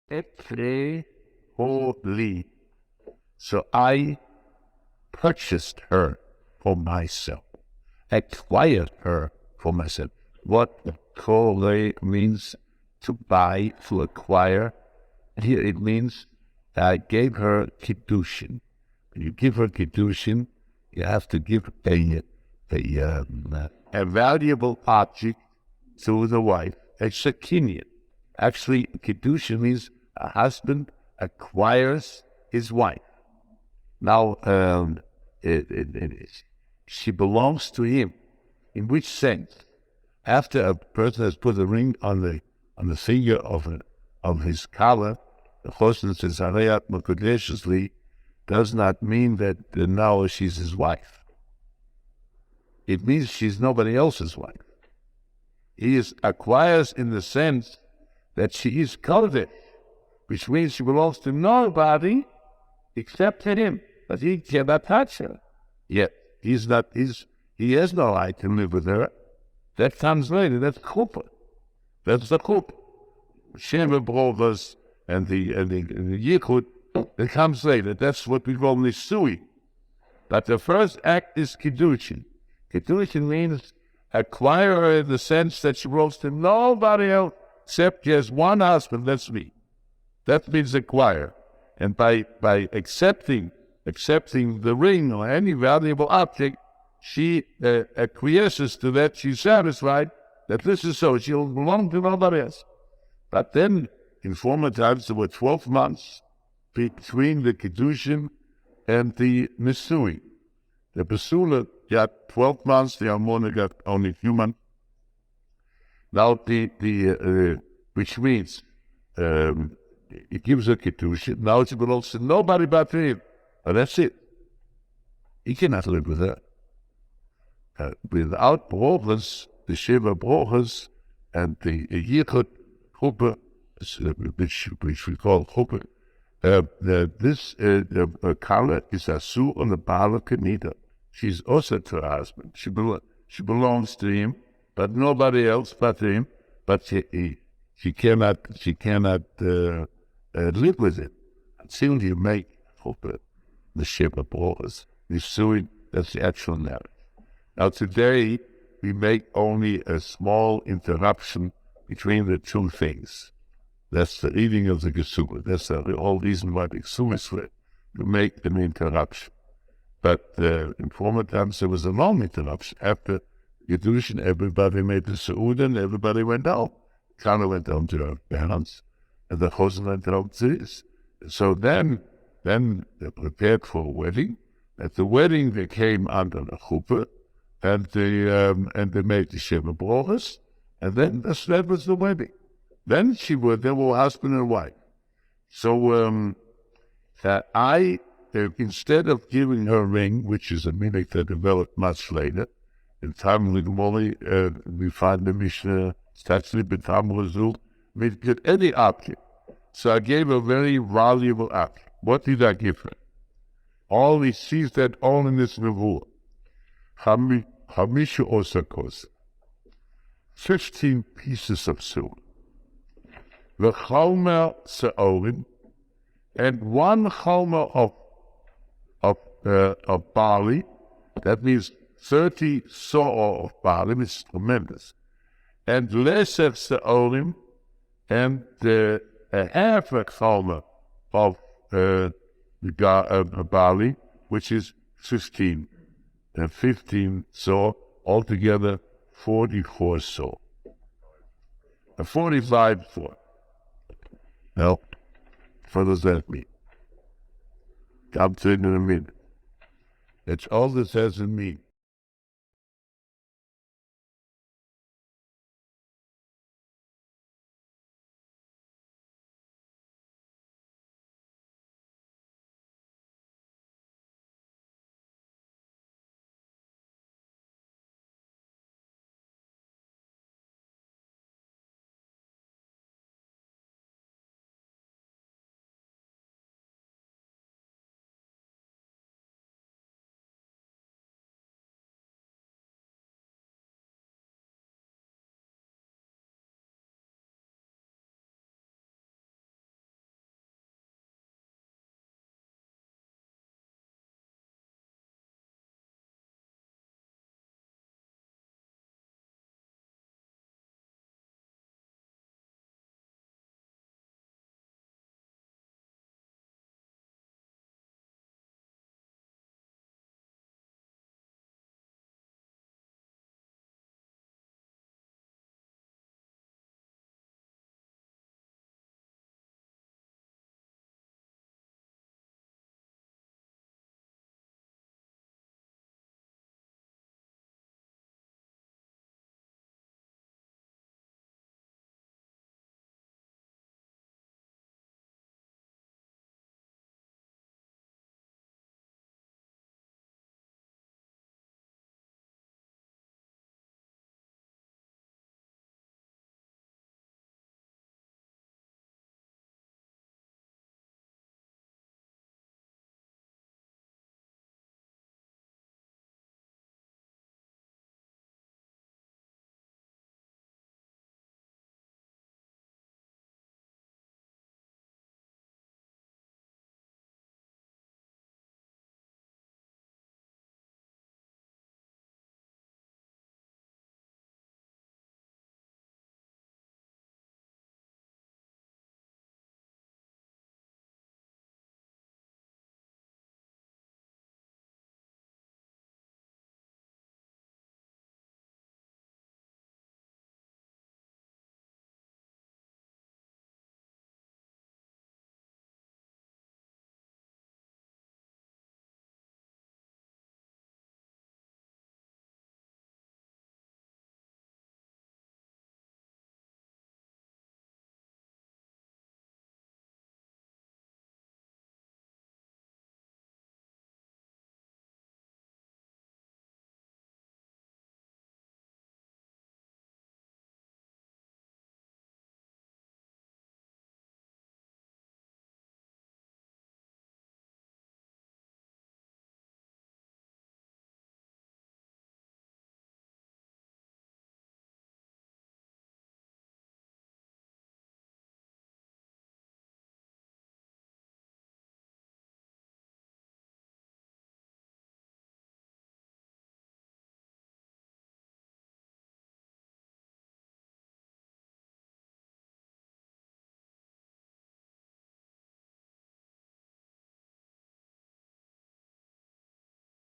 Etre holy. So I purchased her for myself, acquired her for myself. What kole means to buy, to acquire. And here it means I gave her kiddushin. When you give her kiddushin, you have to give a valuable object to the wife, a shekinah. Actually, kiddushin means a husband acquires his wife. Now, she belongs to him. In which sense? After a person has put a ring on the finger of his collar, the Hoshea says, "Harayat Makudeshli," does not mean that now she's his wife. It means she's nobody else's wife. He acquires in the sense that she is coveted, which means she belongs to nobody except him, but he cannot touch her. Yet he has no right to live with her. That comes later. That's chuppah. That's the chuppah. Sheva brothers and the yichud, that comes later. That's what we call nisui. But the first act is kiddushin. Kiddushin means acquire her in the sense that she belongs to nobody else except she has one husband. That's me. That means acquire. And by accepting the ring or any valuable object, she acquiesces to that. She's satisfied that this is so. She'll belong to nobody else. But then, in former times, there were 12 months between the Kiddushin and the Nisui. The Basula got 12 months, the Almona got only a few months. Now, which means it gives her Kiddushin. Now she belongs to nobody but him. And that's it. He cannot live with her. Without brothers, the Sheva brothers and the Yichud chuppah, which we call chuppah, this Kala is asur on the Baal Kenida. She's also to her husband. She belongs to him, but nobody else but him. But she cannot live with it until you make chuppah, the Sheva brothers. That's the actual marriage. Now today, we make only a small interruption between the two things. That's the reading of the Gesura. That's the whole reason why the Gesura is read, to make an interruption. But in former times, there was a long interruption. After Kedushin, everybody made the Seudah and everybody went home. Kana went home to her parents, and the Hoshea went home to his. So then they prepared for a wedding. At the wedding, they came under the chuppah, and they made the Sheva brothers, and then that was the wedding. Then they were husband and wife. So instead of giving her a ring, which is a minhag that developed much later, in Talmud Gemara, we find the Mishnah, Statzli B'Tam Razul, we get any object. So I gave a very valuable object. What did I give her? All he sees that all in this Nevuah. Hamisha osakos, 15 pieces of silver. The chalmer se'orim, and one chalmer of barley. That means 30 saw of barley. It's tremendous. And leser se'orim, and a half a chalmer of barley, which is 15 saw, altogether 44 saw. 45 saw. Now, what does that mean? Come to it in a minute. That's all this has to mean.